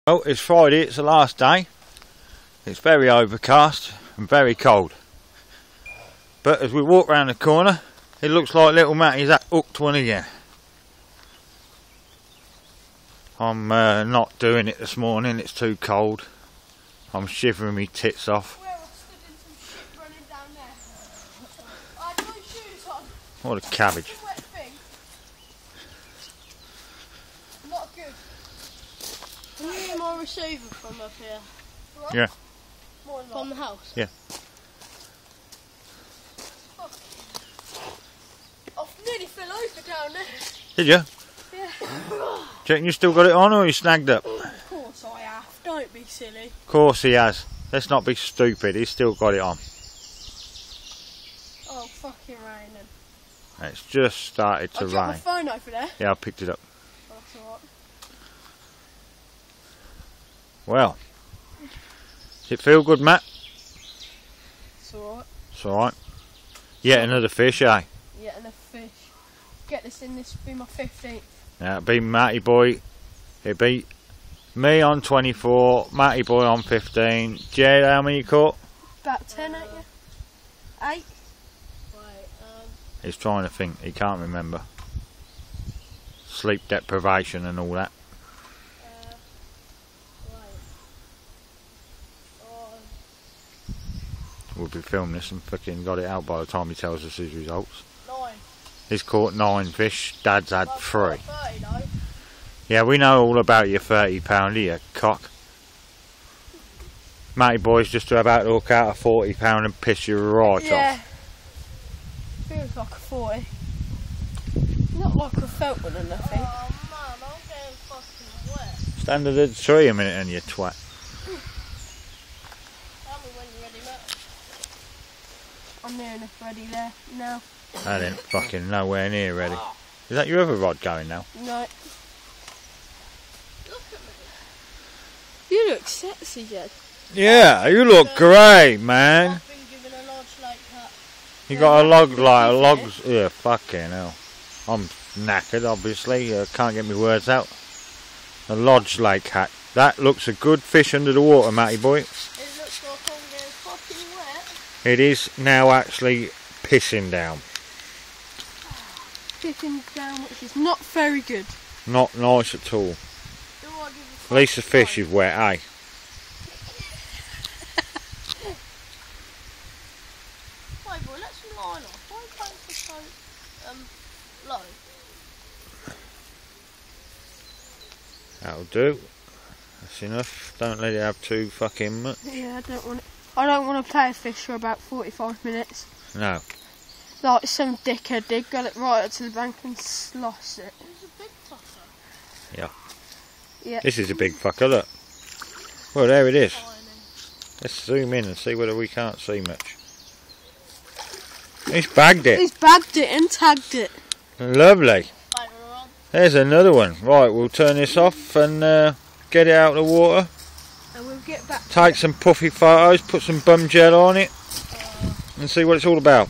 Well, it's Friday, it's the last day. It's very overcast and very cold. But as we walk round the corner, it looks like little Matty's hooked one again. I'm not doing it this morning, it's too cold. I'm shivering my tits off. Well, I stood in some shit running down there. I had no shoes on. What a cabbage. It's a wet thing. Not good. Can you hear my receiver from up here? What? Yeah. From the house? Yeah. Oh. I nearly fell over down there. Did you? Yeah. Do you reckon you still got it on or you snagged up? Of course I have. Don't be silly. Of course he has. Let's not be stupid, he's still got it on. Oh, fucking raining. It's just started to I dropped my rain. phone over there. Yeah, I picked it up. That's alright. Well, does it feel good, Matt? It's alright. It's alright. Yet another fish, eh? Yeah, and a fish. Get this in, this will be my 15th. Now, it'd be Matty Boy. It'd be me on 24, Matty Boy on 15. Jade, how many you caught? About 10, ain't you? 8? Wait, He's trying to think, he can't remember. Sleep deprivation and all that. We'll be filming this and fucking got it out by the time he tells us his results. 9. He's caught 9 fish, Dad's had Well, 3. 30 though. Yeah, we know all about your 30 pounder, you cock. Matty Boy's just about to hook out a 40 pound and piss you right Yeah. off. Feels like a 40. Not like a felt one or nothing. Oh man, I'm getting fucking wet. Stand under the tree a minute and you twat. Tell me when you're ready, mate. I'm near enough ready there now. That ain't fucking nowhere near ready. Is that your other rod going now? No. Look at me. You look sexy, Jed. Yeah, you look great, man. I've been given a large lake hat. You got a log like a log's. Yeah, fucking hell. I'm knackered, obviously. Can't get my words out. A Lodge Lake hat. That looks a good fish under the water, Matty Boy. It looks like I'm getting fucking wet. It is now actually pissing down. Pissing down, which is not very good. Not nice at all. Do I give At least the fish is wet, eh? Wait, boy, let's line off. Why are you playing for so low? That'll do. That's enough. Don't let it have too fucking much. Yeah, I don't want to play a fish for about 45 minutes. No. Like some dickhead did, got it right up to the bank and slossed it. It was a big fucker. Yeah. Yeah. This is a big fucker, look. Well, there it is. Tiny. Let's zoom in and see whether we can't see much. He's bagged it. He's bagged it and tagged it. Lovely. There's another one. Right, we'll turn this off and get it out of the water. And we'll get back. Take some puffy photos, put some bum gel on it and see what it's all about.